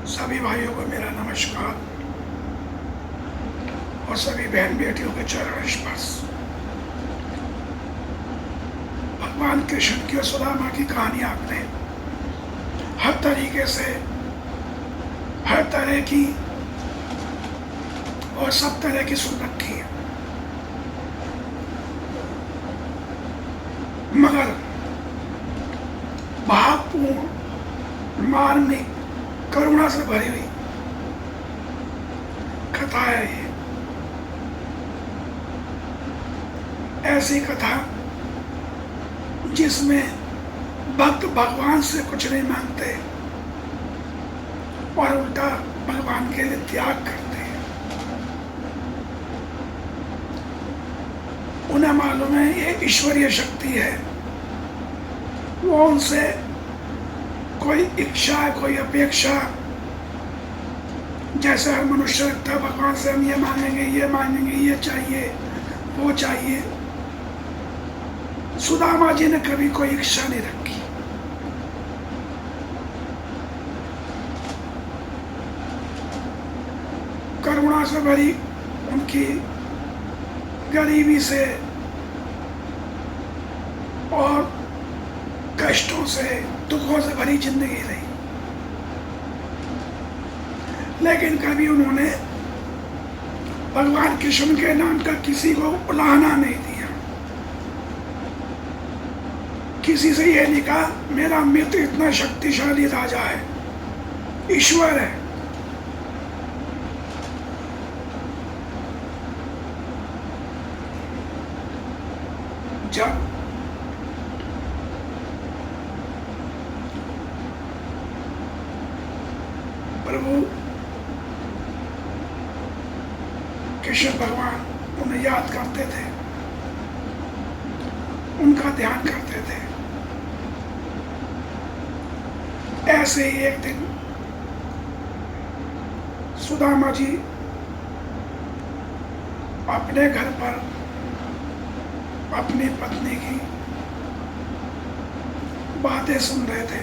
सभी भाइयों को मेरा नमस्कार और सभी बहन बेटियों के चरण स्पर्श। भगवान कृष्ण की और सुदामा की कहानी आपने हर तरीके से, हर तरह की और सब तरह की सुन रखी है, मगर भावपूर्ण, मार्मिक, करुणा से भरी हुई कथा है ये। ऐसी कथा जिसमें भक्त भगवान से कुछ नहीं मांगते और उल्टा भगवान के लिए त्याग करते हैं। उन्हें मालूम है ये ईश्वरीय शक्ति है, वो उनसे कोई इच्छा, कोई अपेक्षा, जैसे हर मनुष्य रखता है भगवान से हम ये मांगेंगे, ये चाहिए, वो चाहिए। सुदामा जी ने कभी कोई इच्छा नहीं रखी। करुणा से भरी उनकी गरीबी से और कष्टों से, दुखों से भरी जिंदगी रही, लेकिन कभी उन्होंने भगवान कृष्ण के नाम का किसी को उलाहना नहीं दिया। किसी से यह नहीं कहा मेरा मित्र इतना शक्तिशाली राजा है, ईश्वर है। जब प्रभु कृष्ण भगवान उन्हें याद करते थे, उनका ध्यान करते थे, ऐसे ही एक दिन सुदामा जी अपने घर पर अपनी पत्नी की बातें सुन रहे थे।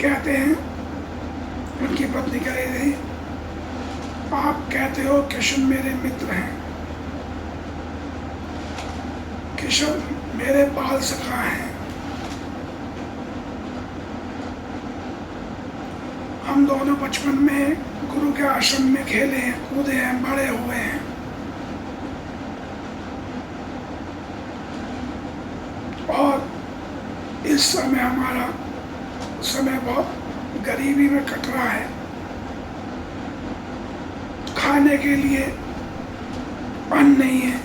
कहते हैं उनकी पत्नी कह रही थी, आप कहते हो कृष्ण मेरे मित्र हैं, कृष्ण मेरे बाल सखा हैं, हम दोनों बचपन में गुरु के आश्रम में खेले हैं, कूदे हैं, बड़े हुए हैं। और इस समय हमारा समय बहुत गरीबी में कट रहा है, खाने के लिए अन्न नहीं है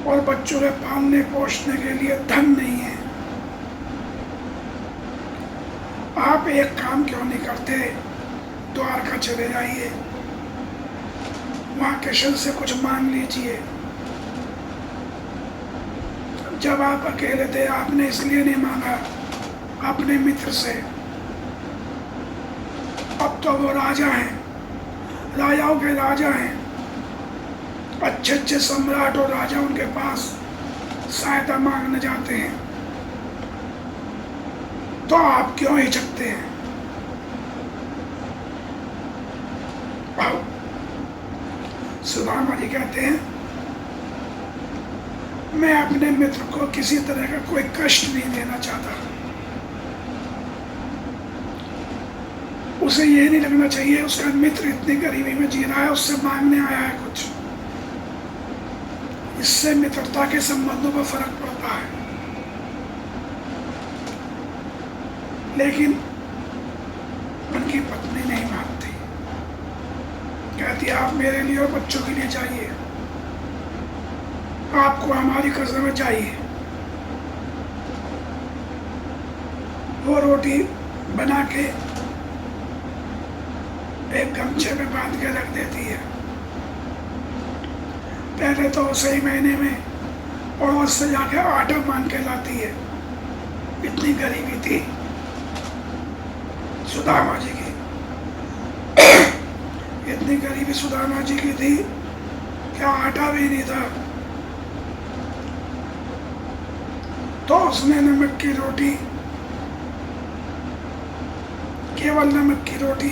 और बच्चों के पालने पोषने के लिए धन नहीं है। आप एक काम क्यों नहीं करते, द्वारका चले जाइए, वहां कृष्ण से कुछ मांग लीजिए। जब आप अकेले थे आपने इसलिए नहीं मांगा अपने मित्र से, अब तो वो राजा हैं, राजाओं के राजा हैं, अच्छे अच्छे सम्राट और राजा उनके पास सहायता मांगने जाते हैं, तो आप क्यों हिचकते हैं? सुदामा जी कहते हैं मैं अपने मित्र को किसी तरह का कोई कष्ट नहीं देना चाहता, उसे ये नहीं लगना चाहिए उसका मित्र इतनी गरीबी में जी रहा है, उससे मांगने आया है कुछ। इससे मित्रता के संबंधों पर फर्क पड़ता है। लेकिन उनकी पत्नी नहीं मानती, कहती आप मेरे लिए और बच्चों के लिए चाहिए, आपको हमारी कसम चाहिए। वो रोटी बना के एक गमछे में बांध के रख देती है। पहले तो सही महीने में पड़ोस से जाके आटा मांग के लाती है, इतनी गरीबी थी सुदामा जी की। इतनी गरीबी सुदामा जी की थी क्या आटा भी नहीं था। तो उसने नमक की रोटी, केवल नमक की रोटी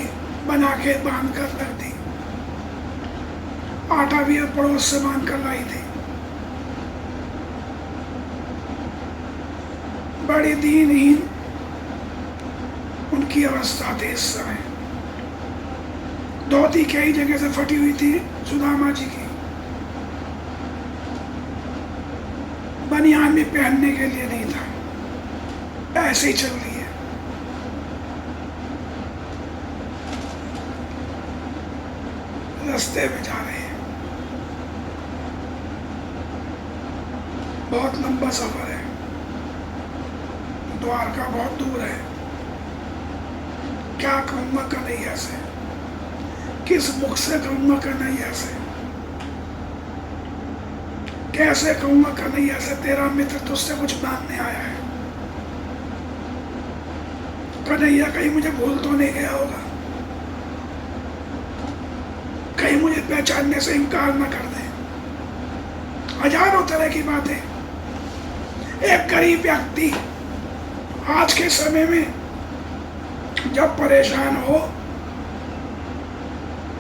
बना के बांध कर रख दी। आटा भी पड़ोस से बांध कर लाई थी। बड़ी दीनहीन उनकी अवस्था थी इस समय। धोती कई जगह से फटी हुई थी सुदामा जी की, बनियान भी पहनने के लिए नहीं था, ऐसे ही चल रही है। रास्ते में जा रहे हैं, बहुत लंबा सफर है, द्वारका बहुत दूर है। क्या कहूंगा कन्हैया से, किस मुख से कहूंगा कन्हैया से, कैसे कहूंगा कन्हैया से तेरा मित्र तुझसे कुछ मांगने आया है। कन्हैया कहीं मुझे भूल तो नहीं गया होगा, कहीं मुझे पहचानने से इनकार न कर दे। हजारों तरह की बातें। एक गरीब व्यक्ति आज के समय में जब परेशान हो,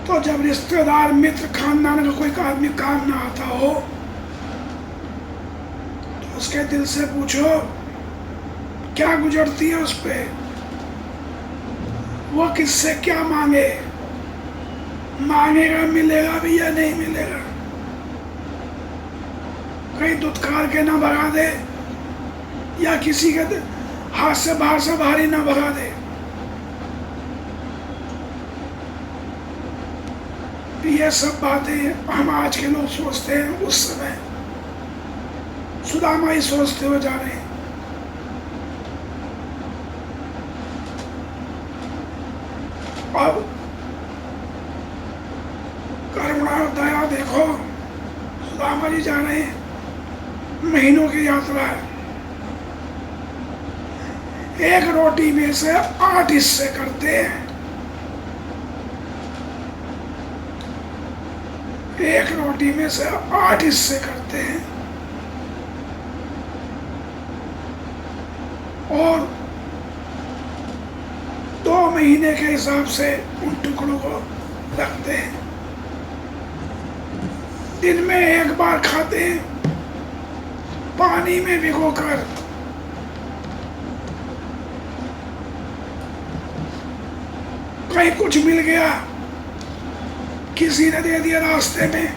तो जब रिश्तेदार मित्र खानदान का कोई आदमी काम ना आता हो, तो उसके दिल से पूछो क्या गुजरती है उस पे, वो किससे क्या मांगे, मांगेगा मिलेगा भी या नहीं मिलेगा। कहीं दुत्कार के ना भगा दे, या किसी के हाथ से बाहर ही ना भगा दे। ये सब बातें हम आज के लोग सोचते हैं, उस समय सुदामा ही सोचते हुए जा रहे हैं। अब करुणा और दया देखो, सुदामा जी जा रहे हैं, महीनों की यात्रा है। एक रोटी में से 8 हिस्से करते हैं। एक रोटी में से 8 हिस्से करते हैं और 2 महीने के हिसाब से उन टुकड़ों को रखते हैं। दिन में एक बार खाते हैं, पानी में भिगोकर। कहीं कुछ मिल गया, किसी ने दे दिया रास्ते में,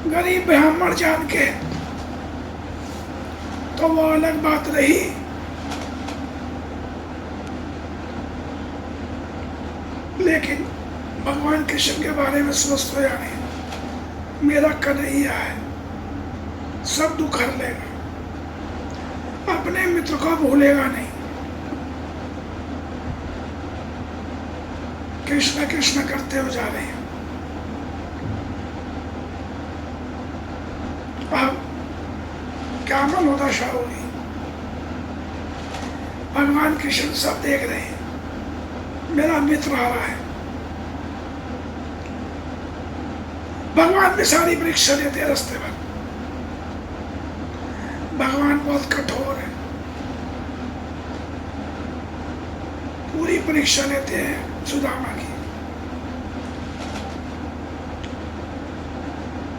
गरीब ब्राह्मण जान के, तो वो अलग बात रही। लेकिन भगवान कृष्ण के बारे में सोचते या नहीं, मेरा कन्हैया है, सब दुख हर लेगा, अपने मित्र को भूलेगा नहीं। कृष्ण कृष्ण करते हुए जा रहे हैं। अब क्या मनोदशा होगी, भगवान कृष्ण सब देख रहे हैं, मेरा मित्र आ रहा है। भगवान भी सारी परीक्षा लेते हैं रास्ते पर। भगवान बहुत कठोर है, पूरी परीक्षा लेते हैं सुदामा की।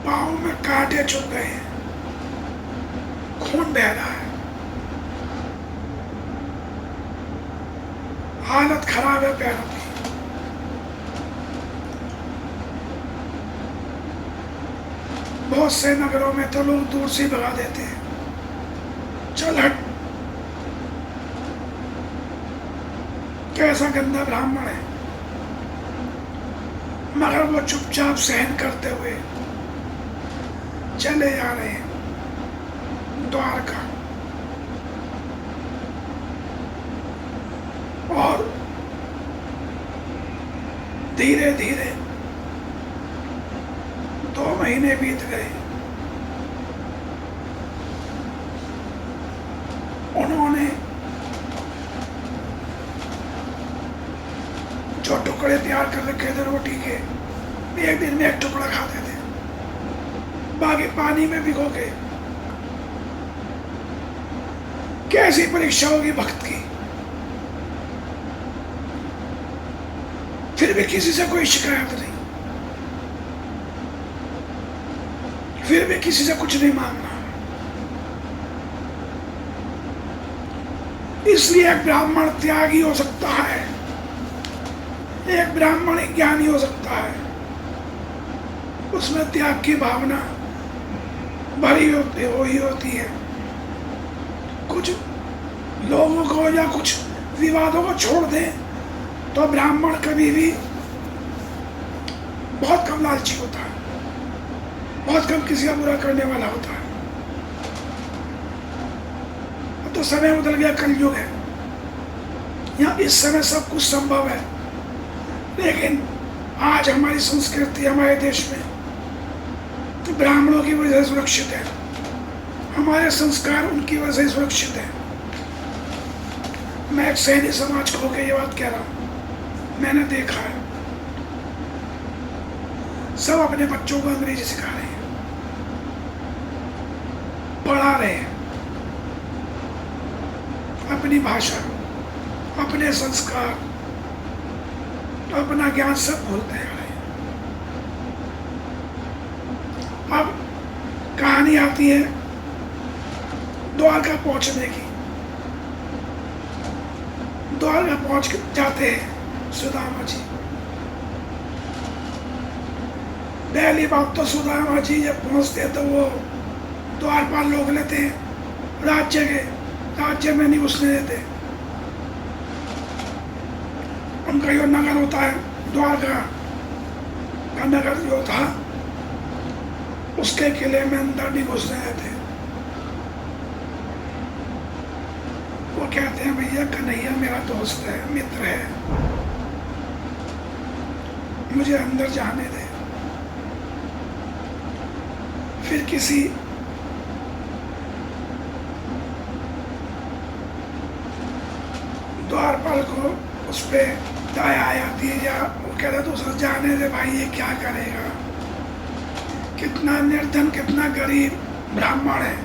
पांव में कांटे चुभ गए हैं, खून बह रहा है, हालत खराब है पैरों की। बहुत से नगरों में तो लोग दूर से भगा देते हैं, चल हट, कैसा गंदा ब्राह्मण है। मगर वो चुपचाप सहन करते हुए चले जा रहे हैं द्वारका। और धीरे धीरे 2 महीने बीत गए। उन्होंने जो टुकड़े तैयार कर रखे थे रोटी के, एक दिन में एक टुकड़ा खाते थे, बाकी पानी में भिगो के कैसी परीक्षा होगी भक्त की। फिर भी किसी से कोई शिकायत नहीं, फिर भी किसी से कुछ नहीं मांगना। इसलिए एक ब्राह्मण त्यागी हो सकता है, एक ब्राह्मण ज्ञानी हो सकता है, उसमें त्याग की भावना भरी होती है। कुछ लोगों को या कुछ विवादों को छोड़ दें तो ब्राह्मण कभी भी बहुत कम लालची होता है, बहुत कम किसी का बुरा करने वाला होता है। अब तो समय बदल गया, कलयुग है, यहाँ इस समय सब कुछ संभव है। लेकिन आज हमारी संस्कृति हमारे देश में तो ब्राह्मणों की वजह से सुरक्षित है, हमारे संस्कार उनकी वजह से सुरक्षित है। मैं एक सैनी समाज को होकर ये बात कह रहा हूँ, मैंने देखा है सब अपने बच्चों को अंग्रेजी सिखा रहे हैं, पढ़ा रहे हैं, अपनी भाषा, अपने संस्कार, अपना ज्ञान सब भूलते जा रहे हैं। अब कहानी आती है द्वारका पहुंचने की। द्वारका पहुंच जाते हैं सुदामा जी। पहली बात तो सुदामा जी जब पहुंचते हैं तो वो द्वारपाल लोग लेते हैं राज्य में नहीं घुसने देते। उनका जो नगर होता है, द्वारका का नगर जो था, उसके किले में अंदर नहीं घुसने देते। वो कहते हैं भैया कन्हैया मेरा दोस्त है, मित्र है, मुझे अंदर जाने दे। फिर किसी द्वारपाल को उस पे दया आती है, या वो कहता तो उसे जाने दे भाई, ये क्या करेगा, कितना निर्धन कितना गरीब ब्राह्मण है,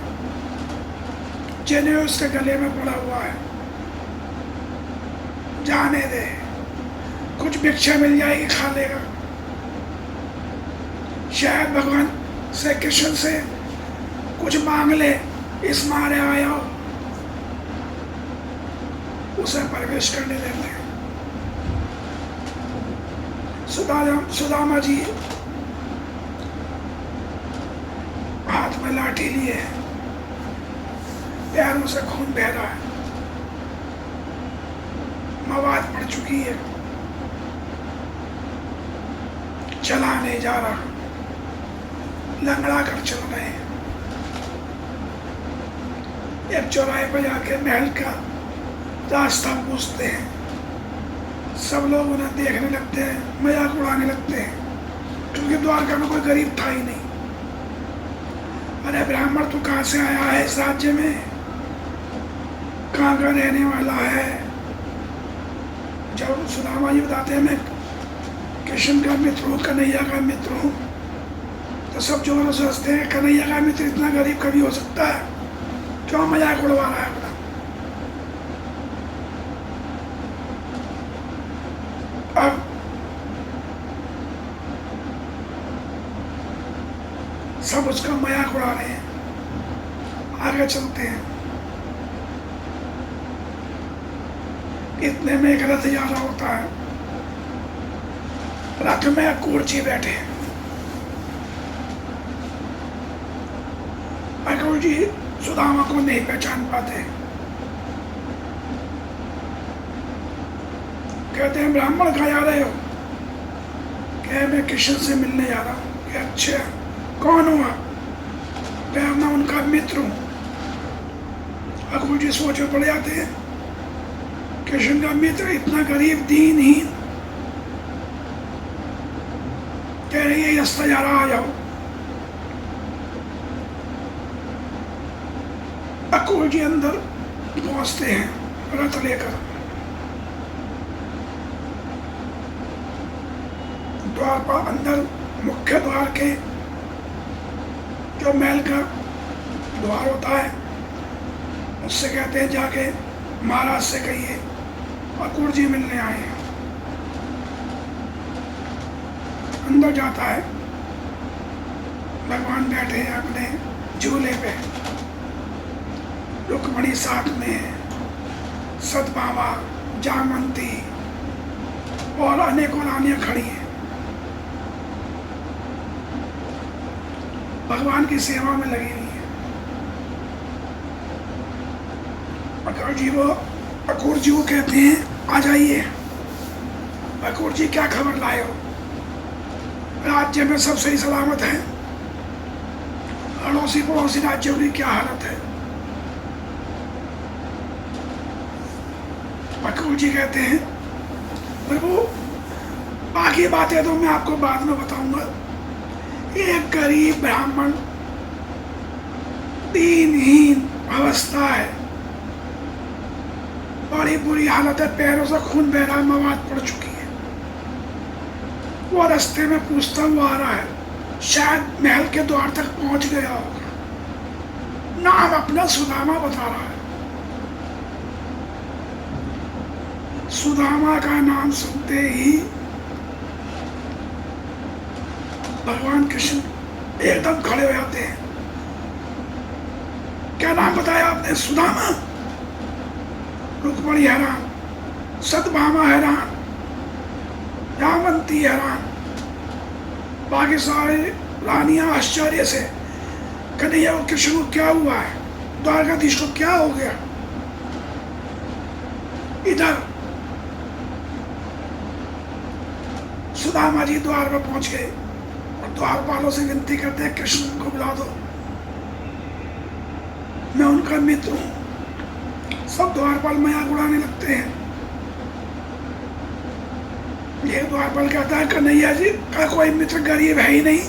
जनेऊ उसके गले में पड़ा हुआ है, जाने दे, कुछ भिक्षा मिल जाएगी खा लेगा, शायद भगवान से कृष्ण से कुछ मांग ले, इस मारे आया हो, उसे प्रवेश करने देते हैं। सुदामा जी हाथ में लाठी लिए, पैरों से खून बह रहा है, मवाद पड़ चुकी है, चला नहीं जा रहा, लंगड़ा कर चल रहे हैं। एक चौराहे पर जाके महल का रास्ता पूछते हैं, सब लोग उन्हें देखने लगते हैं, मजाक उड़ाने लगते हैं, क्योंकि द्वारका में कोई गरीब था ही नहीं। अरे ब्राह्मण तू कहाँ से आया है इस राज्य में, कहाँ का रहने वाला है। जब सुदामा जी बताते हैं मैं कृष्ण का मित्र हूँ, कन्हैया का मित्र हूँ, तो सब जोरों से हंसते हैं, कन्हैया का मित्र इतना गरीब कभी हो सकता है, क्यों मजाक उड़वा रहा है अपना। अब सब उसका मजाक उड़ा रहे हैं, आगे चलते हैं। इतने में एक रथ जा रहा होता है, रथ में अक्रूर जी बैठे हैं। अक्रूर जी सुदामा को नहीं पहचान पाते, कहते हैं ब्राह्मण कहाँ जा रहे हो, कहे मैं कृष्ण से मिलने जा रहा हूँ। कि अच्छा कौन हुआ, मैं उनका मित्र हूँ। अक्रूर जी सोच में पड़ जाते हैं, कृष्ण का मित्र इतना गरीब दीनहीन, कह रही है रास्ता जा रहा, आ जाओ। अक्रूर जी अंदर पहुंचते हैं रथ लेकर, द्वार पर अंदर मुख्य द्वार के जो महल का द्वार होता है उससे कहते हैं जाके महाराज से कहिए अक्रूर जी मिलने आए हैं। अंदर जाता है, भगवान बैठे हैं अपने झूले पे, रुक्मणी साथ में है, सतभामा, जामवंती और अनेकों रानियां खड़ी हैं, भगवान की सेवा में लगी हुई है। अक्रूर जी को कहते हैं आ जाइए। अक्रूर जी क्या खबर लाए हो? राज्य में सब सही सलामत है? अड़ोसी पड़ोसी राज्यों की क्या हालत है? अक्रूर जी कहते हैं प्रभु बाकी बातें तो मैं आपको बाद में बताऊंगा। एक गरीब ब्राह्मण, दीनहीन अवस्था है, बड़ी बुरी हालत है, पैरों से खून बह रहा है, मवाद पड़ चुकी है। वो रास्ते में पूछता हुआ आ रहा है, शायद महल के द्वार तक पहुंच गया होगा। नाम अपना सुदामा बता रहा है। सुदामा का नाम सुनते ही भगवान कृष्ण एकदम खड़े हो जाते हैं। क्या नाम बताया आपने? सुदामा। रुक्मणी हैरान, सतभामा हैरान, जामवंती हैरान, बाकी सारे रानियां आश्चर्य से, कन्हैया को कृष्ण को क्या हुआ है? द्वारकाधीश को क्या हो गया? इधर सुदामा जी द्वार पर पहुंच गए और द्वारपालों से विनती करते हैं कृष्ण को बुला दो, मैं उनका मित्र हूं। सब द्वारपाल मजाक उड़ाने लगते हैं। ये द्वारपाल कहता है कन्हैया जी का कोई मित्र गरीब है ही नहीं,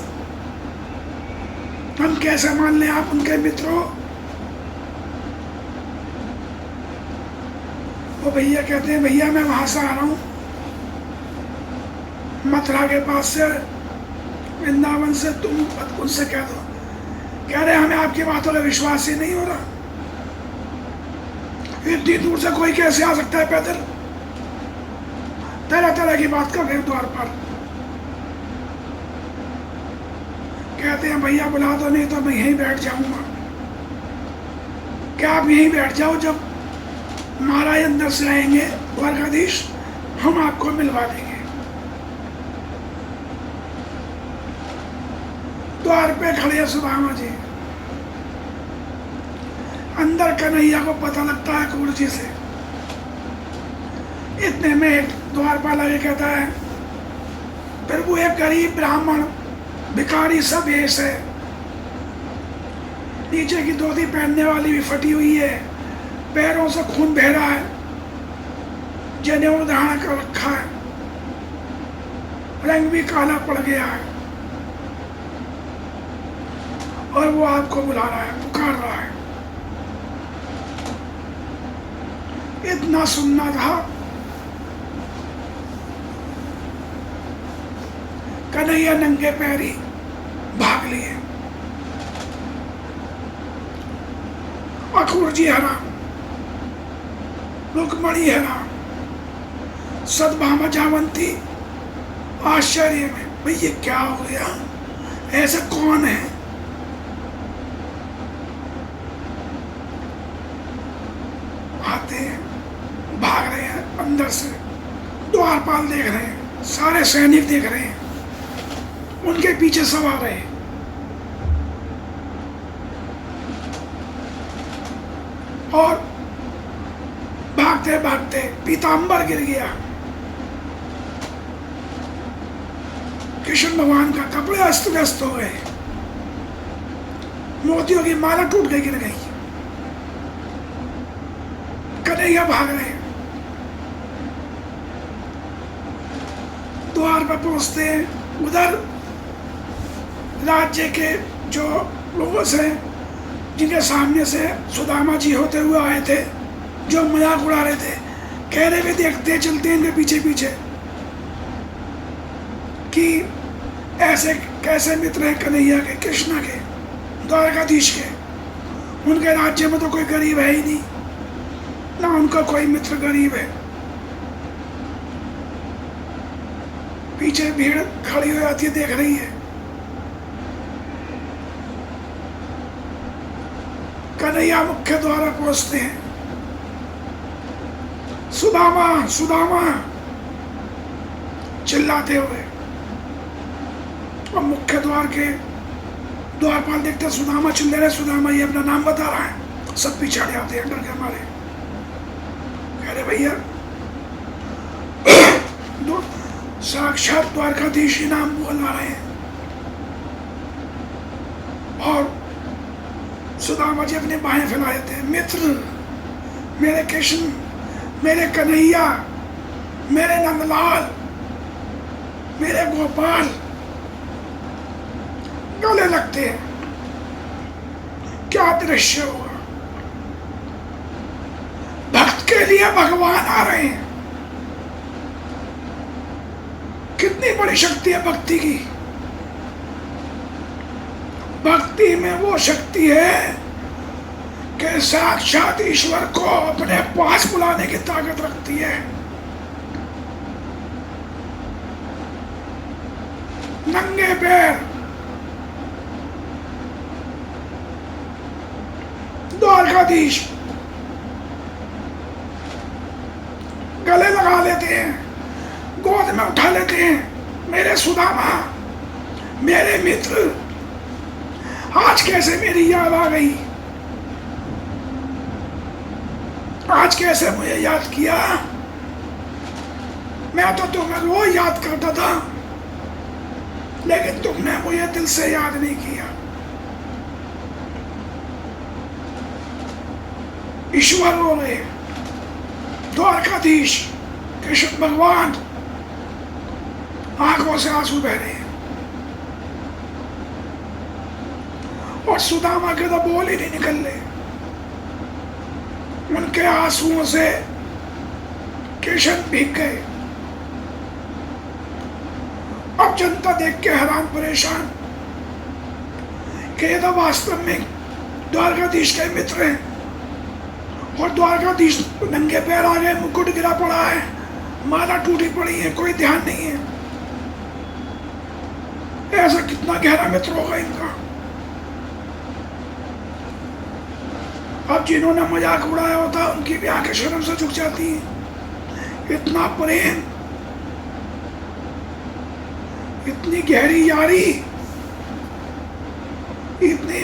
हम कैसे मान लें आप उनके मित्र हो? वो भैया कहते हैं भैया मैं वहां से आ रहा हूं, मथुरा के पास से, वृंदावन से, तुम उनसे कह दो। कह रहे हमें आपकी बातों का विश्वास ही नहीं हो रहा, इतनी दूर से कोई कैसे आ सकता है पैदल? तरह तरह की बात कर रहे द्वार पर। कहते हैं भैया बुला दो, नहीं तो मैं यहीं बैठ जाऊंगा। क्या आप यहीं बैठ जाओ, जब महाराज अंदर से आएंगे द्वारकाधीश हम आपको मिलवा देंगे। द्वार पे खड़े हैं सुदामा जी। अंदर कन्हैया को पता लगता है अक्रूर जी से। इतने में एक द्वारपाल आगे कहता है प्रभु एक गरीब ब्राह्मण भिखारी सा भेष है, नीचे की धोती पहनने वाली भी फटी हुई है, पैरों से खून बह रहा है, जनेऊ धारण कर रखा है, रंग भी काला पड़ गया है और वो आपको बुला रहा है, पुकार रहा है। इतना सुनना था, कन्हैया नंगे पैरी भाग लिए। अक्रूर जी हैरान, रुक्मणी हैरान, सतभामा जामवंती आश्चर्य में, भाई ये क्या हो गया, ऐसा कौन है? आते हैं, भाग रहे हैं अंदर से, द्वारपाल देख रहे हैं, सारे सैनिक देख रहे हैं, उनके पीछे सब आ रहे हैं। और भागते भागते पीताम्बर गिर गया, कृष्ण भगवान का कपड़े अस्त व्यस्त हो गए, मोतियों की माला टूट के गिर गई। कन्हैया भाग रहे, द्वार पर पहुंचते हैं। उधर राज्य के जो लोगों से, जिनके सामने से सुदामा जी होते हुए आए थे, जो मजाक उड़ा रहे थे, कह रहे भी देखते चलते हैं इनके पीछे पीछे कि ऐसे कैसे मित्र हैं कन्हैया के, कृष्णा के, द्वारकाधीश के। उनके राज्य में तो कोई गरीब है ही नहीं, ना उनका कोई मित्र गरीब है। पीछे भीड़ खड़ी हो जाती है, देख रही है। कन्हैया मुख्य द्वार पहुंचते हैं। सुदामा सुदामा चिल्लाते हुए, और मुख्य द्वार के द्वारपाल देखते सुदामा चिल्ला रहे, सुदामा ये अपना नाम बता रहा है। सब पीछे हट जाते हैं डर के मारे। कह रहे भैया साक्षात द्वारकाधीश ही नाम बोलवा रहे हैं। और सुदामा जी अपने बाहें फैलाए थे, मित्र, मेरे कृष्ण, मेरे कन्हैया, मेरे नंदलाल, मेरे गोपाल गले लगते हैं। क्या दृश्य होगा, भक्त के लिए भगवान आ रहे हैं। कितनी बड़ी शक्ति है भक्ति की। भक्ति में वो शक्ति है कि साक्षात ईश्वर को अपने पास बुलाने की ताकत रखती है। नंगे पैर द्वारकाधीश गले लगा लेते हैं, गोद में उठा लेते हैं। मेरे सुदामा, मेरे मित्र, आज कैसे मेरी याद आ गई, आज कैसे मुझे याद किया। मैं तो तुम्हें रोज याद करता था, लेकिन तुमने मुझे दिल से याद नहीं किया। ईश्वर रो रहे, द्वारकाधीश कृष्ण भगवान आंखों से आंसू बह रहे हैं। और सुदामा के तो बोल ही नहीं निकल रहे। उनके आंसुओं से कृष्ण भीग गए। अब जनता देख के हैरान परेशान कि ये तो वास्तव में द्वारकाधीश के मित्र हैं। और द्वारकाधीश नंगे पैर आ गए, मुकुट गिरा पड़ा है, माला टूटी पड़ी है, कोई ध्यान नहीं है। ऐसा कितना गहरा मित्र होगा इनका। अब जिन्होंने मजाक उड़ाया होता उनकी भी आंखें शर्म से झुक जाती हैं। इतना प्रेम, इतनी गहरी यारी, इतनी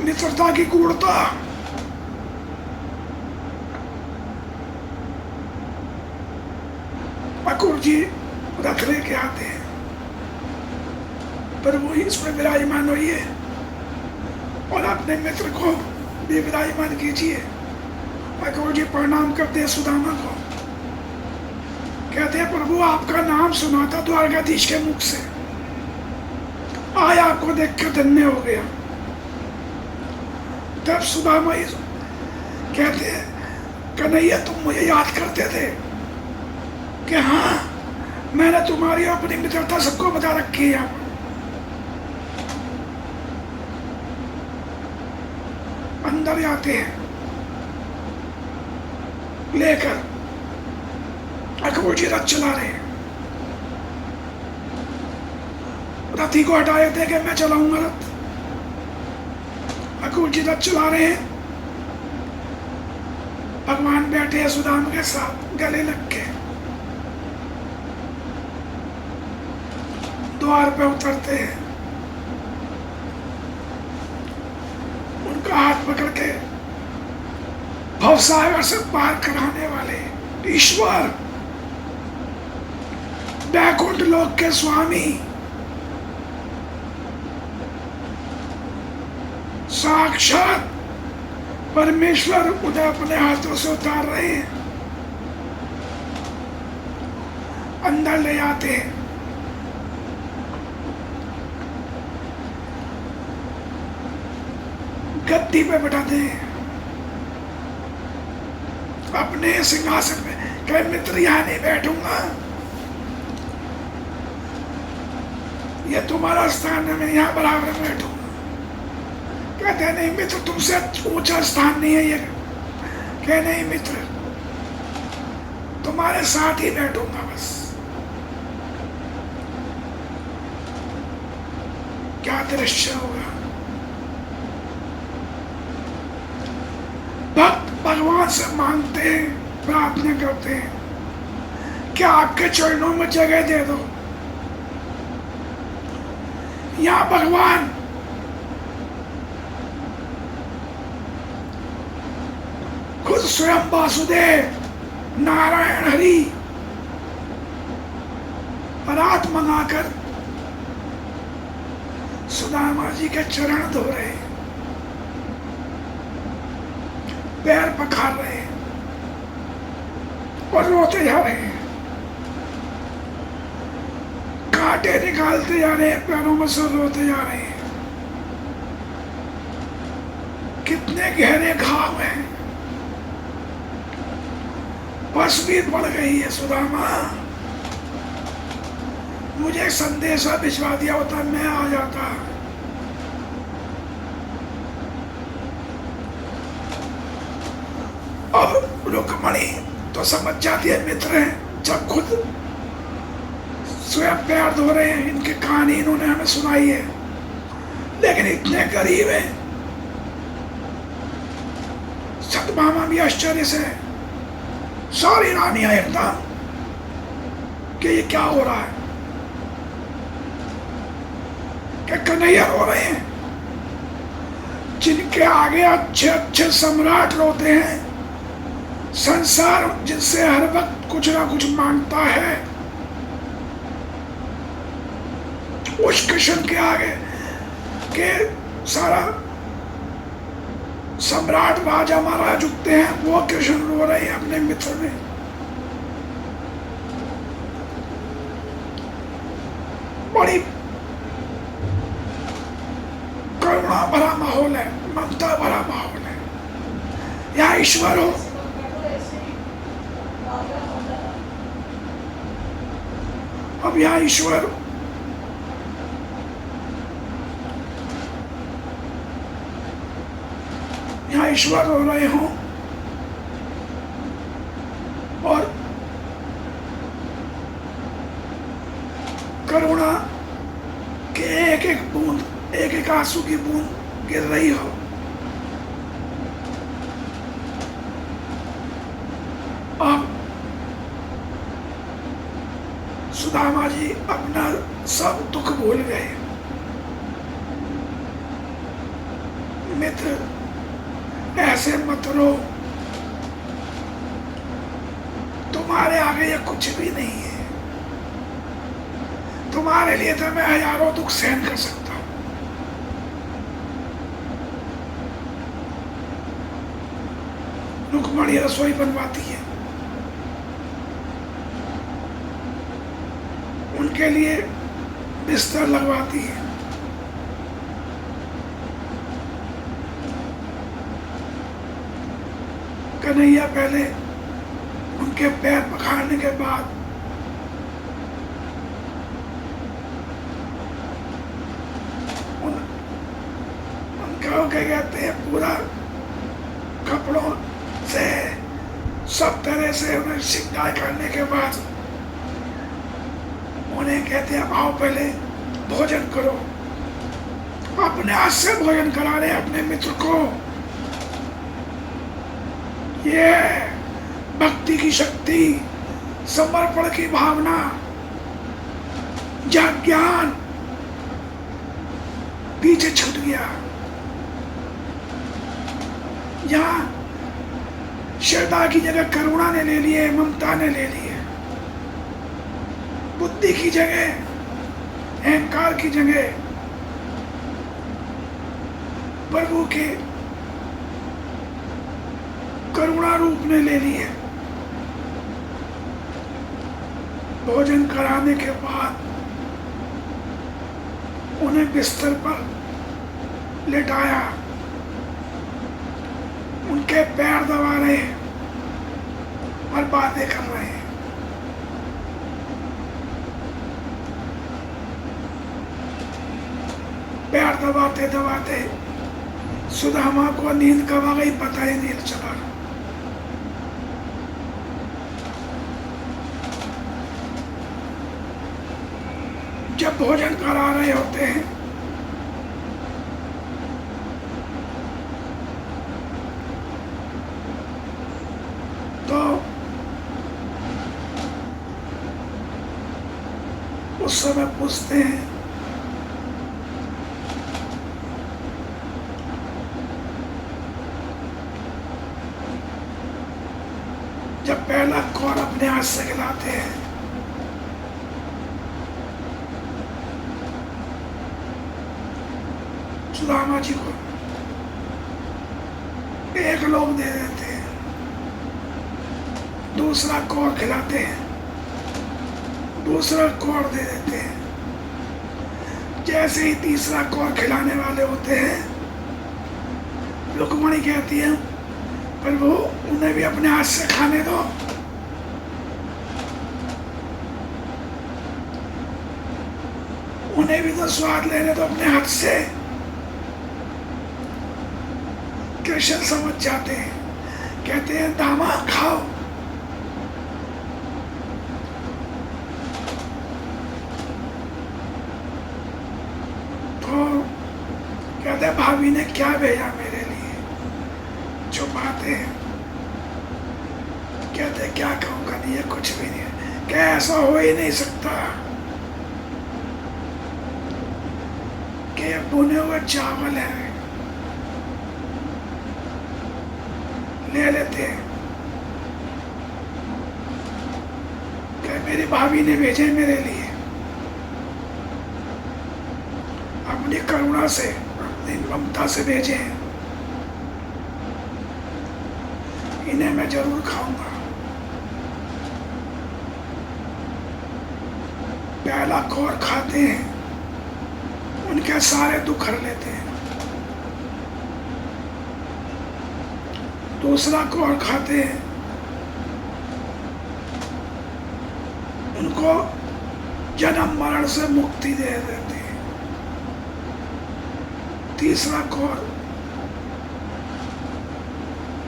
मित्रता की गूढ़ता। अकुर जी रथ लेके आते हैं, पर वो इसमें विराजमान होइए और अपने मित्र को भी विराजमान कीजिए। अकुर जी प्रणाम करते हैं सुदामा को, कहते हैं प्रभु आपका नाम सुना था द्वारकाधीश के मुख से, आज आपको देखकर धन्य हो गया। तब सुदामा कहते हैं कन्हैया तुम मुझे याद करते थे कि हाँ मैंने तुम्हारी अपनी मित्रता सबको बता रखी है। अंदर जाते हैं लेकर, अकबर जी रथ चला रहे हैं। रथी को हटाए थे कि मैं चलाऊंगा रथ। अकबर जी रथ चला रहे हैं, भगवान बैठे हैं सुदामा के साथ गले लग के। द्वार पे उतरते हैं, उनका हाथ पकड़ के भवसागर से पार कराने वाले ईश्वर, बैकुंठ लोक के स्वामी, साक्षात परमेश्वर उन्हें अपने हाथों से उतार रहे हैं, अंदर ले आते हैं। गद्दी पे बैठाते हैं, अपने सिंहासन में। कहे मित्र यहां नहीं बैठूंगा, ये तुम्हारा स्थान है, मैं यहां बराबर बैठूंगा। कहते हैं नहीं मित्र, तुमसे ऊंचा स्थान नहीं है ये। कह नहीं मित्र, तुम्हारे साथ ही बैठूंगा बस। क्या दृश्य होगा। भक्त भगवान से मांगते हैं, प्रार्थना करते हैं, क्या आपके चरणों में जगह दे दो। यहां भगवान खुद स्वयं वासुदेव नारायण हरि परात मंगाकर सुदामा जी के चरण धो रहे हैं, पैर पखार रहे हैं और रोते जा रहे हैं, कांटे निकालते जा रहे हैं, पैरों में से रोते जा रहे हैं। कितने गहरे घाव हैं, बस भी पड़ गई है। सुदामा, मुझे संदेशा भिजवा दिया होता, मैं आ जाता। अब रुक्मणी तो समझ जाती है मित्र हैं, जब खुद स्वयं पैर धो रहे हैं, इनकी कहानी इन्होंने हमें सुनाई है, लेकिन इतने करीब है। सत्यभामा भी आश्चर्य से सारी रानियां एकदम कि ये क्या हो रहा है, कि कन्हैया रो रहे हैं। जिनके आगे अच्छे अच्छे सम्राट रोते हैं, संसार जिनसे हर वक्त कुछ ना कुछ मांगता है, उस कृष्ण के आगे के सारा सम्राट राजा महाराज झुकते हैं, वो कृष्ण रो रहे हैं अपने मित्र में। बड़ी करुणा भरा माहौल है, ममता भरा माहौल है। यहाँ ईश्वर हो, अब यहाँ ईश्वर ईश्वर हो रहे हों और करुणा के एक एक बूंद, एक एक आंसू की बूंद गिर रही हो। अब सुदामा जी अपना सब दुख भूल गए। मित्र, ऐसे मत रो, तुम्हारे आगे ये कुछ भी नहीं है। तुम्हारे लिए तो मैं हजारों दुख सहन कर सकता हूं। रुक्मणी रसोई बनवाती है, उनके लिए बिस्तर लगवाती है, कन्हैया पहले उनके पैर पखाड़ने के बाद उनका क्या कहते हैं, पूरा कपड़ों से सब तरह से उन्हें श्रृंगार करने के बाद उन्हें कहते हैं आओ पहले भोजन करो। अपने हाथ से भोजन करा रहे अपने मित्र को। ये भक्ति की शक्ति, समर्पण की भावना, ज्ञान पीछे छूट गया। यहां श्रद्धा की जगह करुणा ने ले लिए, ममता ने ले लिए। बुद्धि की जगह, अहंकार की जगह प्रभु के करुणा रूप ने ले लिए। भोजन कराने के बाद उन्हें बिस्तर पर लेटाया, उनके पैर दबा रहे और बातें कर रहे हैं। पैर दबाते दबाते सुदामा को नींद कब आ गई पता ही नहीं चला। जब भोजन करा रहे होते हैं तो उस समय पूछते हैं, जब पहला कौर अपने हाथ से खिलाते हैं सुदामा जी को, एक लोग दे देते हैं, दूसरा कौर खिलाते हैं, दूसरा कौर दे देते हैं। जैसे ही तीसरा कौर खिलाने वाले होते हैं, रुक्मणी कहती है, प्रभु उन्हें भी अपने हाथ से खाने दो। उन्हें भी तो स्वाद लेने दो अपने हाथ से। कृष्ण समझ जाते हैं, कहते हैं दामा खाओ। तो कहते हैं भाभी ने क्या भेजा मेरे लिए, छुपाते हैं। कहते क्या कहूँगा, नहीं है कुछ भी नहीं, क्या ऐसा हो ही नहीं सकता कि भुने हुए चावल है, ले लेते हैं। क्या मेरी भाभी ने भेजे मेरे लिए, अपनी करुणा से, अपनी ममता से भेजे हैं, इन्हें मैं जरूर खाऊंगा। पहला कौर खाते हैं, उनके सारे दुख हर लेते हैं। दूसरा कौर खाते हैं, उनको जन्म मरण से मुक्ति दे देते हैं। तीसरा कौर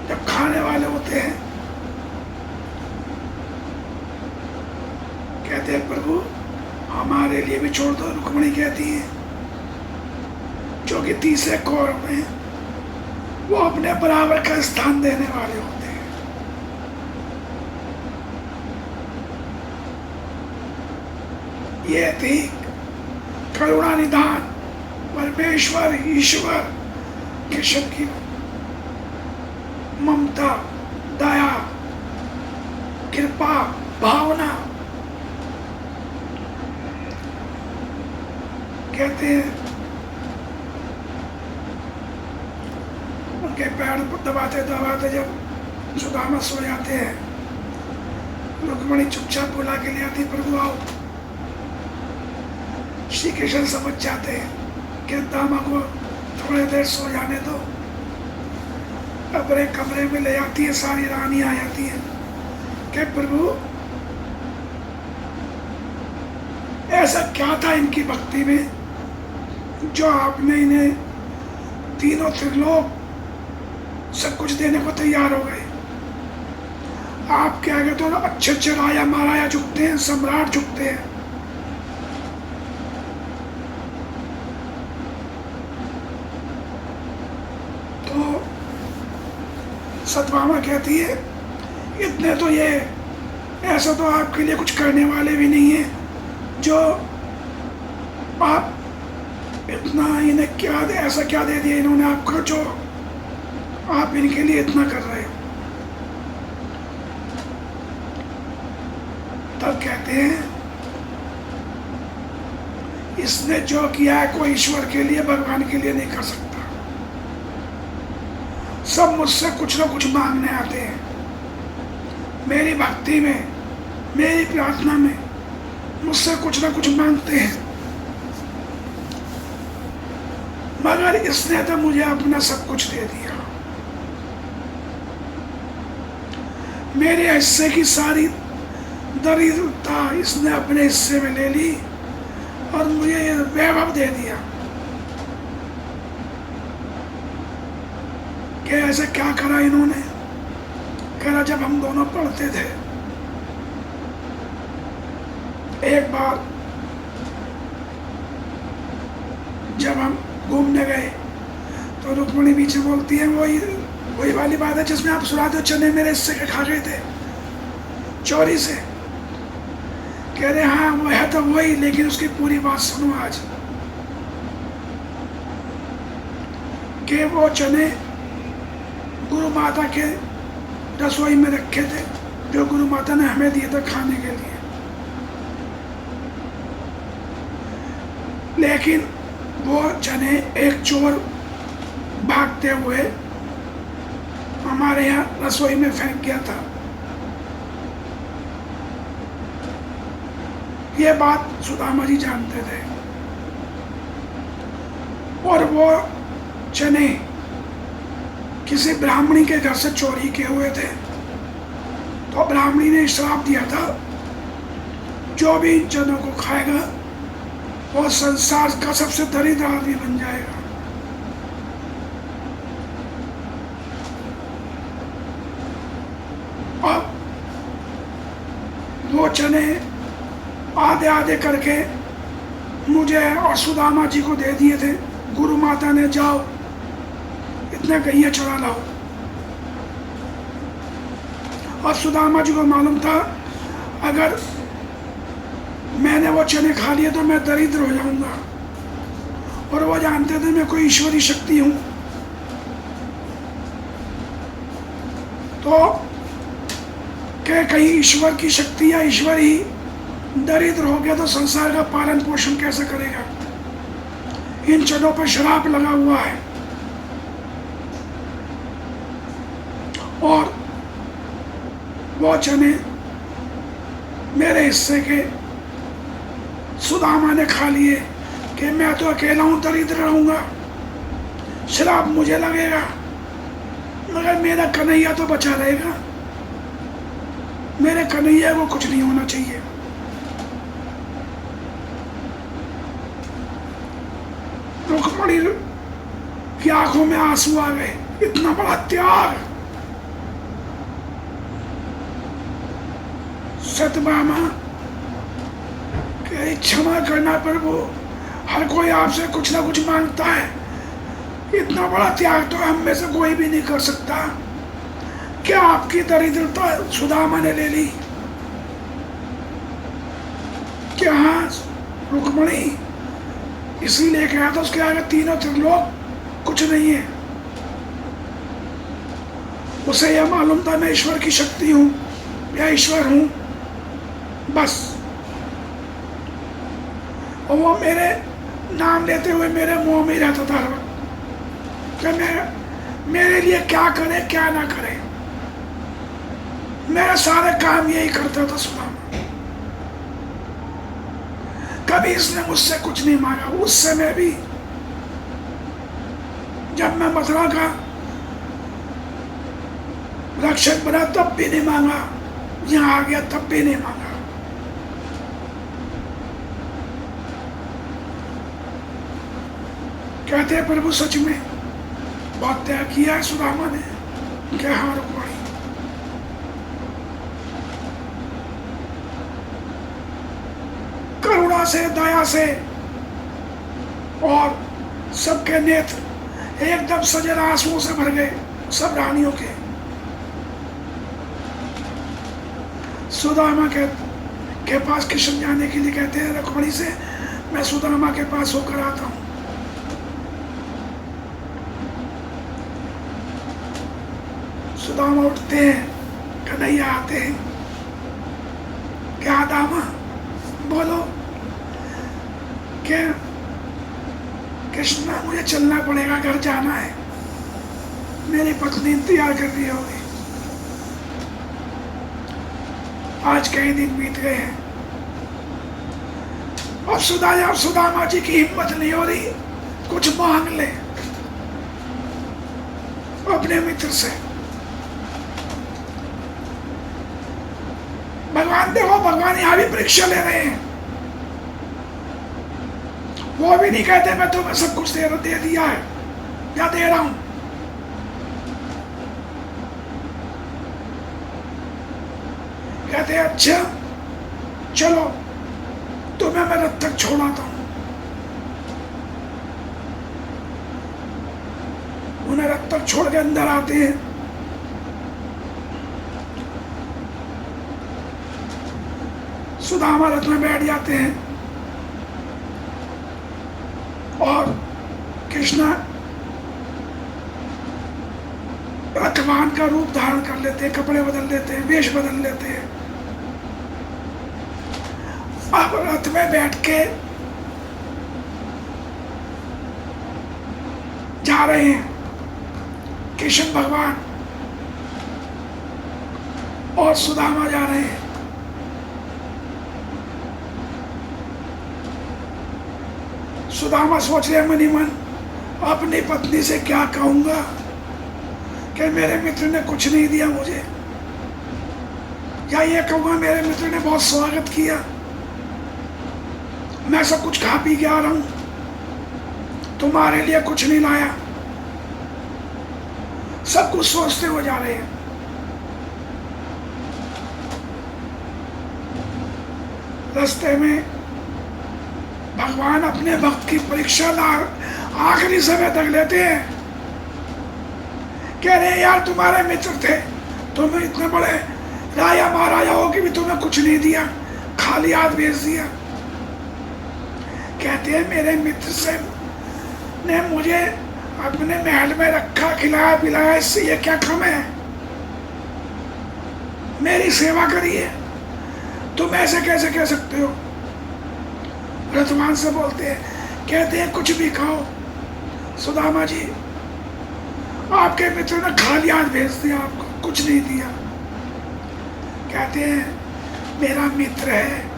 जब खाने वाले होते हैं, कहते हैं प्रभु हमारे लिए भी छोड़ दो। रुक्मणी कहती है, जो कि तीसरे कौर में वो अपने बराबर का स्थान देने वाले होते हैं। ये थी करुणा निधान परमेश्वर ईश्वर कृष्ण की ममता, दया, कृपा, भावना। कहते हैं उनके पैर दबाते दबाते जब सुदामा सो जाते हैं, रुक्मणी चुपचाप बुला के ले आती, प्रभु आओ। श्री कृष्ण समझ जाते हैं कि दामा को थोड़ी देर सो जाने दो। अपने कमरे में ले आती है, सारी रानी आ जाती है कि प्रभु ऐसा क्या था इनकी भक्ति में जो आपने इन्हें तीनों त्रिलोक सब कुछ देने को तैयार हो गए। आपके आगे तो अच्छे अच्छे राजा महाराजा झुकते हैं, सम्राट झुकते हैं। तो सत्यभामा कहती है, इतने तो ये ऐसा तो आपके लिए कुछ करने वाले भी नहीं है, जो आप इतना इन्हें क्या ऐसा क्या दे दिया इन्होंने आपको जो आप इनके लिए इतना कर रहे हो। तब कहते हैं, इसने जो किया है कोई ईश्वर के लिए भगवान के लिए नहीं कर सकता। सब मुझसे कुछ ना कुछ मांगने आते हैं, मेरी भक्ति में, मेरी प्रार्थना में मुझसे कुछ ना कुछ मांगते हैं, मगर इसने तो मुझे अपना सब कुछ दे दिया। मेरे हिस्से की सारी दरिद्रता इसने अपने हिस्से में ले ली और मुझे ये वैभव दे दिया। कि ऐसे क्या करा इन्होंने। कह रहा जब हम दोनों पढ़ते थे, एक बार जब हम घूमने गए तो रुक्मणी पीछे बोलती है, वही वाली बात है जिसमें आप सुनाते हो चने मेरे हिस्से के खा गए थे चोरी से। कह रहे हाँ वो है तो वही, लेकिन उसकी पूरी बात सुनो आज। कि वो चने गुरु माता के रसोई में रखे थे, जो गुरु माता ने हमें दिए थे खाने के लिए। लेकिन वो चने एक चोर भागते हुए हमारे यहाँ रसोई में फेंक गया था। ये बात सुदामा जी जानते थे और वो चने किसी ब्राह्मणी के घर से चोरी किए हुए थे। तो ब्राह्मणी ने श्राप दिया था, जो भी इन चनों को खाएगा वो संसार का सबसे दरिद्र आदमी बन जाएगा। अब वो चने आधे आधे करके मुझे और सुदामा जी को दे दिए थे। गुरु माता ने जाओ इतने गैया चढ़ा लाओ। और सुदामा जी को मालूम था अगर मैंने वो चने खा लिए तो मैं दरिद्र हो जाऊंगा, और वो जानते थे मैं कोई ईश्वरी शक्ति हूं। तो क्या कहीं ईश्वर की शक्ति या ईश्वर ही दरिद्र हो गया तो संसार का पालन पोषण कैसे करेगा। इन चनों पर श्राप लगा हुआ है। और वो चने मेरे हिस्से के सुदामा ने खा लिए कि मैं तो अकेला हूं, दरिद्र रहूंगा, श्राप मुझे लगेगा, मगर मेरा कन्हैया तो बचा रहेगा। मेरे कन्हैया को कुछ नहीं होना चाहिए। रुक्मणी की आंखों में आंसू आ गए। इतना बड़ा त्याग। सतभामा कह क्षमा करना प्रभु, हर कोई आपसे कुछ ना कुछ मांगता है, इतना बड़ा त्याग तो हम में से कोई भी नहीं कर सकता। क्या आपकी दरिद्रता सुदामा ने ले ली? क्या हाँ रुक्मणी इसीलिए कहा था उसके आगे तीनों त्रिलोक कुछ नहीं है। उसे यह मालूम था मैं ईश्वर की शक्ति हूं या ईश्वर हूं, बस। और वो मेरे नाम लेते हुए मेरे मुंह में रहता था कि मैं मेरे लिए क्या करे क्या ना करे। मेरे सारे काम यही करता था सुदामा। कभी इसने मुझसे कुछ नहीं मांगा। उस समय भी जब मैं मथुरा का रक्षक बना तब भी नहीं मांगा, यहां आ गया तब भी नहीं मांगा। कहते हैं प्रभु सच में बहुत त्याग किया है सुदामा ने। क्या हाँ रुक्मणी, करुणा से दया से और सबके नेत्र एकदम सजल आंसुओं से भर गए, सब रानियों के। सुदामा के पास किशन जाने के लिए कहते हैं रुक्मणी से, मैं सुदामा के पास होकर आता हूं। सुदामा उठते हैं, कन्हैया आते हैं। क्या दामा बोलो। क्या कृष्णा मुझे चलना पड़ेगा, घर जाना है, मेरी पत्नी इंतजार कर रही होगी। आज कई दिन बीत गए हैं और सुदामा जी की हिम्मत नहीं हो रही कुछ मांग ले अपने मित्र से। भगवान देखो, भगवान यहां भी परीक्षा ले रहे हैं। वो भी नहीं कहते मैं तुम्हें सब कुछ दे दिया है या दे रहा हूं। कहते अच्छा चलो तुम्हें मैं रथ तक छोड़ाता हूं। उन्हें रथ तक छोड़ के अंदर आते हैं। सुदामा रथ में बैठ जाते हैं और कृष्ण रथवान का रूप धारण कर लेते हैं, कपड़े बदल लेते हैं, वेश बदल लेते हैं। अब रथ में बैठ के जा रहे हैं कृष्ण भगवान और सुदामा जा रहे हैं। सुदामा सोच रहे मन ही मन अपनी पत्नी से क्या कहूंगा कि मेरे मित्र ने कुछ नहीं दिया मुझे, या ये कहूंगा मेरे मित्र ने बहुत स्वागत किया, मैं सब कुछ खा पी के आ रहा हूं, तुम्हारे लिए कुछ नहीं लाया। सब कुछ सोचते हुए जा रहे हैं। रास्ते में भगवान अपने भक्त की परीक्षा आखिरी समय तक लेते हैं। कह रहे यार तुम्हारे मित्र थे, तुम्हें इतने बड़े राजा महाराजा हो कि भी तुम्हें कुछ नहीं दिया, खाली हाथ भेज दिया। कहते हैं मेरे मित्र से ने मुझे अपने महल में रखा, खिलाया पिलाया, इससे ये क्या कम है? मेरी सेवा करिए, तुम ऐसे कैसे कह सकते हो? रथवान से बोलते हैं, कहते हैं कुछ भी खाओ सुदामा जी, आपके मित्र ने खाली हाथ भेज दिया, आपको कुछ नहीं दिया। कहते हैं मेरा मित्र है,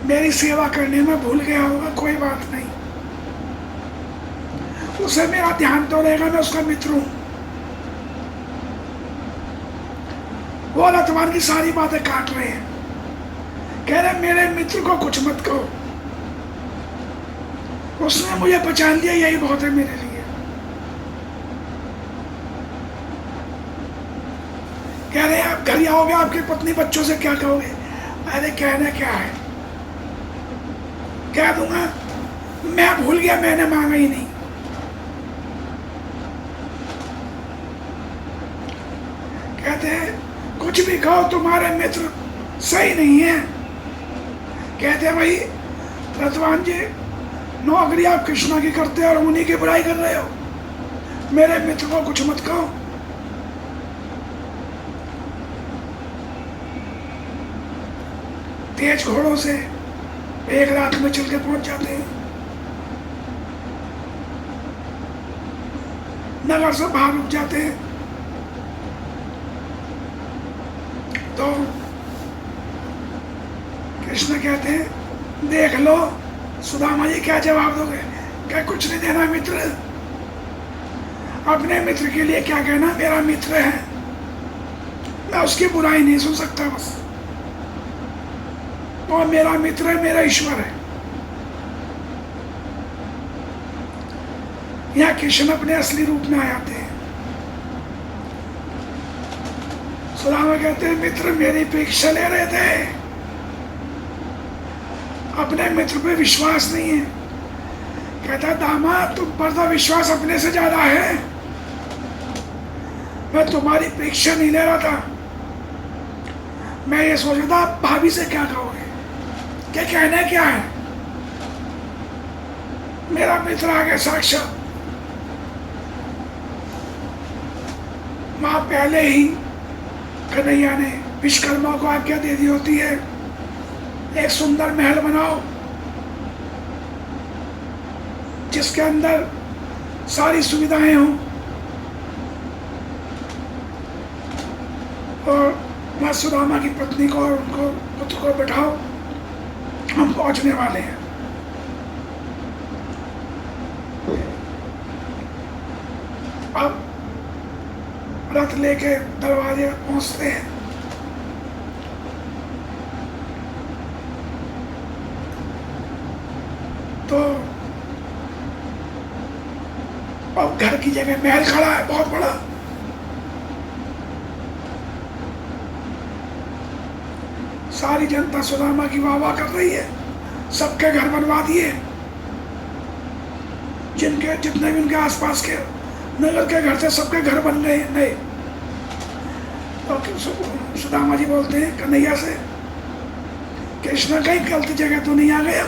मेरी सेवा करने में भूल गया होगा, कोई बात नहीं, उसे मेरा ध्यान तो रहेगा, मैं उसका मित्र हूं। वो रथवान की सारी बातें काट रहे हैं। कह रहे मेरे मित्र को कुछ मत कहो, उसने मुझे पहचान लिया, यही बहुत है मेरे लिए। कह रहे आप घर आओगे, आपकी पत्नी बच्चों से क्या कहोगे? अरे कहना क्या है, कह दूंगा मैं भूल गया, मैंने मांगा ही नहीं। कहते हैं कुछ भी कहो, तुम्हारे मित्र सही नहीं है। कहते हैं भाई रथवान जी, नौकरी आप कृष्णा की करते हो और उन्हीं की बुराई कर रहे हो, मेरे मित्र को कुछ मत कहो। तेज घोड़ों से एक रात में चल के पहुंच जाते हैं। नगर से बाहर रुक जाते हैं तो कृष्ण कहते हैं देख लो सुदामा जी क्या जवाब दोगे? क्या कुछ नहीं देना मित्र? अपने मित्र के लिए क्या कहना, मेरा मित्र है, मैं उसकी बुराई नहीं सुन सकता, बस और मेरा मित्र है, मेरा ईश्वर है। यहाँ कृष्ण अपने असली रूप में आ जाते हैं। सुदामा कहते हैं मित्र मेरी परीक्षा ले रहे थे, अपने मित्र पे विश्वास नहीं है। कहता दामाद तुम पर तो विश्वास अपने से ज्यादा है, मैं तुम्हारी परीक्षा नहीं ले रहा था, मैं ये सोच रहा था भाभी से क्या कहोगे, क्या कहना क्या है? मेरा मित्र आ गया साक्षात। वहां पहले ही कन्हैया ने विश्वकर्मा को आज्ञा दे दी होती है एक सुंदर महल बनाओ जिसके अंदर सारी सुविधाएं हों, और वहां सुदामा की पत्नी को और उनको पुत्र को बैठाओ, हम पहुंचने वाले हैं। अब रथ लेके दरवाजे पहुंचते हैं तो अब घर की जगह महल खड़ा है बहुत बड़ा। सारी जनता सुदामा की वाह वाह कर रही है, सबके घर बनवा दिए, जिनके जितने भी उनके आसपास के नगर के घर थे सबके घर बन गए नए। तो सुदामा जी बोलते हैं कन्हैया से, कृष्ण कहीं गलत जगह तो नहीं आ गया?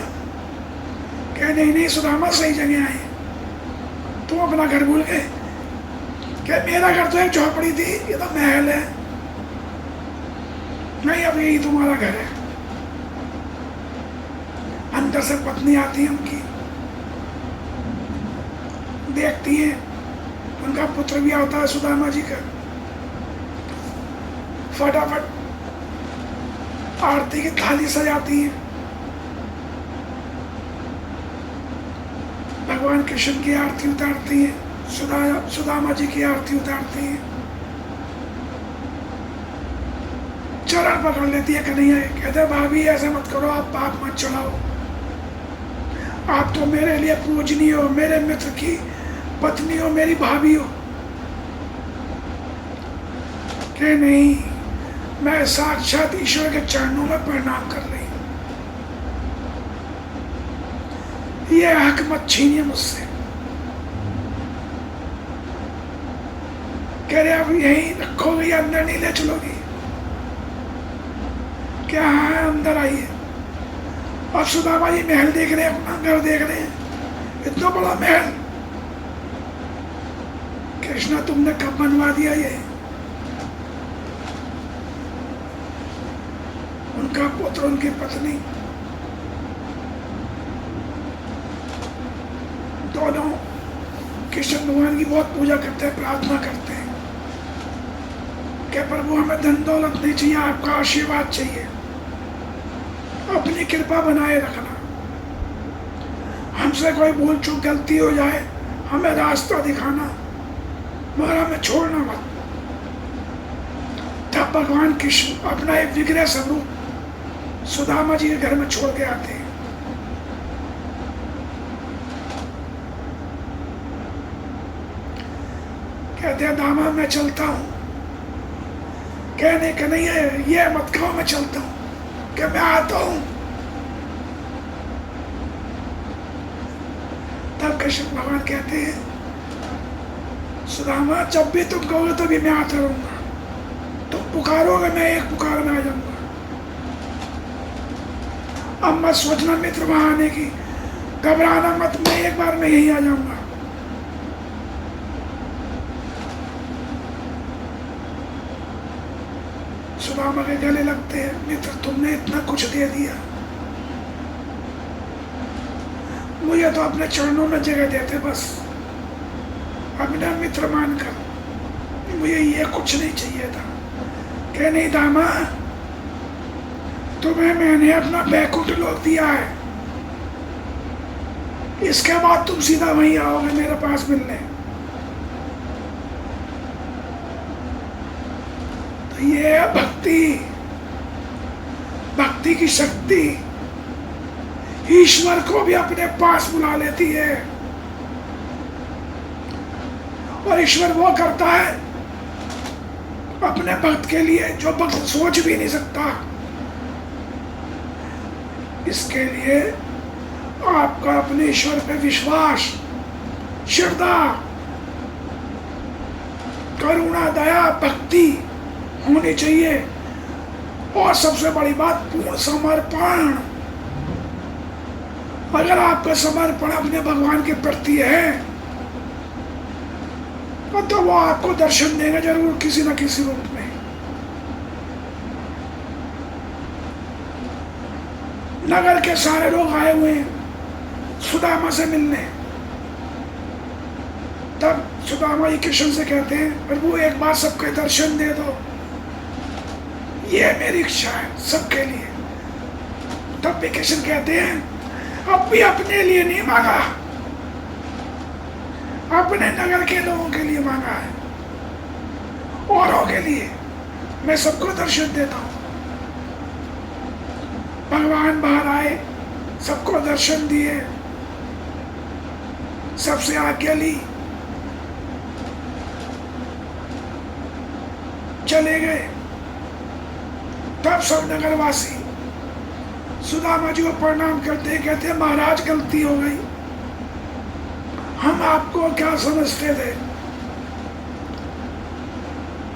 कह नहीं नहीं सुदामा सही जगह आए, तुम अपना घर भूल गए? क्या मेरा घर तो एक झोपड़ी थी, ये तो महल है। नहीं, अब यही तुम्हारा घर है। अंदर से पत्नी आती है उनकी, देखती है उनका पुत्र भी आता है सुदामा जी का, फटाफट आरती की थाली सजाती है, भगवान कृष्ण की आरती उतारती है, सुदामा जी की आरती उतारती है, चरण पकड़ लेती है कन्हैया। कहते भाभी ऐसे मत करो, आप पाप मत चढ़ाओ, आप तो मेरे लिए पूजनीय हो, मेरे मित्र की पत्नी हो, मेरी भाभी हो। कि नहीं, मैं साक्षात ईश्वर के चरणों में प्रणाम कर रही हूं, ये हक मत छीनिए मुझसे। कह रहे अब यहीं रखोगे, अंदर नहीं ले चलोगी? क्या है, अंदर आइए। और सुदामा जी महल देख रहे हैं, अपना घर देख रहे हैं, इतना बड़ा महल कृष्णा तुमने कब बनवा दिया? ये उनका पुत्र, उनकी पत्नी दोनों कृष्ण भगवान की बहुत पूजा करते हैं, प्रार्थना करते हैं कि प्रभु हमें धन दौलत नहीं चाहिए, आपका आशीर्वाद चाहिए, अपनी कृपा बनाए रखना, हमसे कोई भूल चूक गलती हो जाए हमें रास्ता दिखाना, मगर हमें छोड़ना मत। तब भगवान कृष्ण अपना एक विग्रह स्वरूप सुदामा जी के घर में छोड़ के आते हैं। कहते हैं दामा मैं चलता हूं। कहने का नहीं है, ये मत कहो मैं चलता हूं, कि मैं आता हूं। तब कृष्ण भगवान कहते हैं सुदामा जब भी तुम कहोगे तभी मैं आता रहूंगा, तुम पुकारोगे मैं एक पुकार में आ जाऊंगा। अब मत सोचना मित्र वहां आने की, घबराना मत, मैं एक बार में यही आ जाऊंगा। सुदामा के गले लगते हैं, मित्र तुमने इतना कुछ दे दिया, मुझे तो अपने चरणों में जगह देते बस, अपना मित्र मानकर, मुझे ये कुछ नहीं चाहिए था। कह नहीं दामा, तुम्हें मैंने अपना बैकुंठ लोक दिया है, इसके बाद तुम सीधा वहीं आओगे मेरे पास मिलने। तो ये है भक्ति, भक्ति की शक्ति ईश्वर को भी अपने पास बुला लेती है। और ईश्वर वो करता है अपने भक्त के लिए जो भक्त सोच भी नहीं सकता। इसके लिए आपका अपने ईश्वर पे विश्वास, श्रद्धा, करुणा, दया, भक्ति होनी चाहिए, और सबसे बड़ी बात पूर्ण समर्पण। अगर आपका समर्पण अपने भगवान के प्रति है तो वो आपको दर्शन देगा जरूर किसी न किसी रूप में। नगर के सारे लोग आए हुए हैं सुदामा से मिलने। तब सुदामा जी कृष्ण से कहते हैं प्रभु एक बार सबके दर्शन दे दो, ये मेरी इच्छा है सबके लिए। तब भी कृष्ण कहते हैं अब भी अपने लिए नहीं मांगा, अपने नगर के लोगों के लिए मांगा है, औरों के लिए मैं सबको दर्शन देता हूं। भगवान बाहर आए, सबको दर्शन दिए, सबसे आज्ञा ली, चले गए। तब सब नगरवासी सुदामा जी को प्रणाम करते कहते महाराज गलती हो गई, हम आपको क्या समझते थे,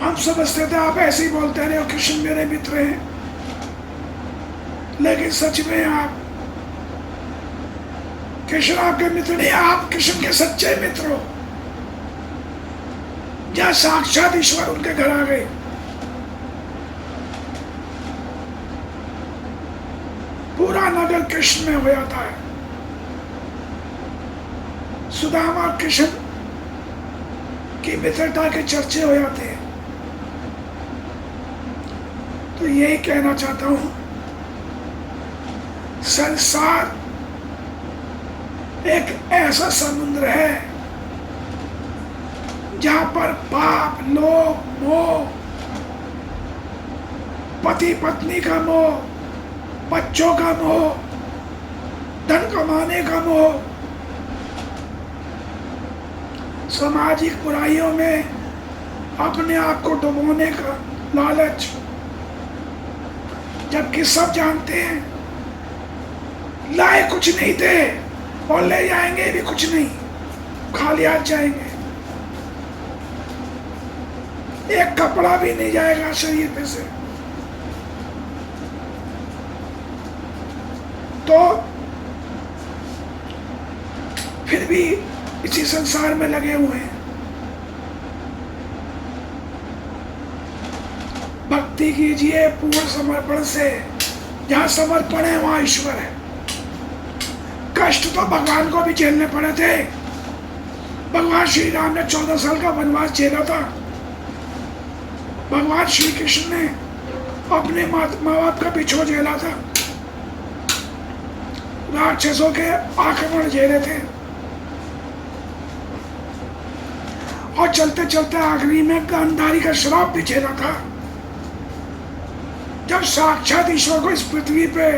हम समझते थे आप ऐसे ही बोलते रहे हो कृष्ण मेरे मित्र हैं, लेकिन सच में आप कृष्ण आपके मित्र नहीं, आप कृष्ण के सच्चे मित्र हो। जहां साक्षात ईश्वर उनके घर आ गए, पूरा नगर कृष्ण में हो जाता है। सुदामा कृष्ण की मित्रता के चर्चे हो जाते हैं। तो यही कहना चाहता हूं, संसार एक ऐसा समुद्र है जहां पर पाप, लोभ, मोह, पति पत्नी का मोह, बच्चों का मोह, धन कमाने का मोह, सामाजिक बुराइयों में अपने आप को डुबोने का लालच, जबकि सब जानते हैं लाए कुछ नहीं थे और ले जाएंगे भी कुछ नहीं, खाली हाथ जाएंगे, एक कपड़ा भी नहीं जाएगा शरीर पे से। तो फिर भी इसी संसार में लगे हुए हैं। भक्ति कीजिए पूर्ण समर्पण से, जहां समर्पण है वहां ईश्वर है। कष्ट तो भगवान को भी झेलने पड़े थे। भगवान श्री राम ने 14 साल का वनवास झेला था। भगवान श्री कृष्ण ने अपने माँ बाप का बिछोह झेला था, राक्षसों के आक्रमण झेले थे, और चलते चलते आखिरी में गांधारी का श्राप भी झेला था। जब साक्षात ईश्वर को इस पृथ्वी पे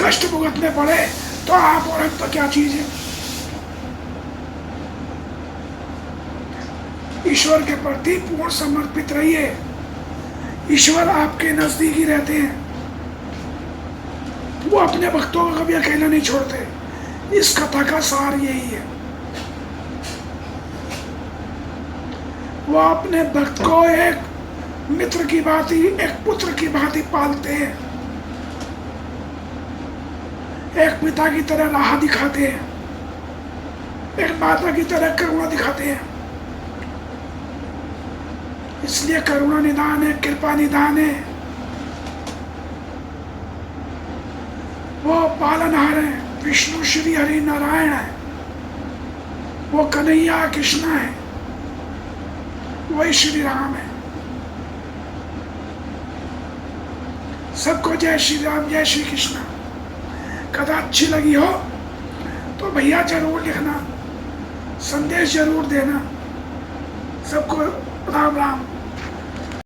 कष्ट भुगतने पड़े तो आप और हम तो क्या चीज है। ईश्वर के प्रति पूर्ण समर्पित रहिए। ईश्वर आपके नजदीक ही रहते हैं, वो अपने भक्तों को कभी अकेला नहीं छोड़ते। इस कथा का सार यही है, वो अपने भक्त को एक मित्र की भांति, एक पुत्र की भांति पालते हैं, एक पिता की तरह राह दिखाते हैं, एक माता की तरह करुणा दिखाते हैं। इसलिए करुणा निदान है, कृपा निदान है। वो पालनहार है, विष्णु श्री हरि नारायण है, वो कन्हैया कृष्ण है, वही श्री राम है। सबको जय श्री राम, जय श्री कृष्ण। कथा अच्छी लगी हो तो भैया जरूर लिखना, संदेश जरूर देना। सबको राम राम।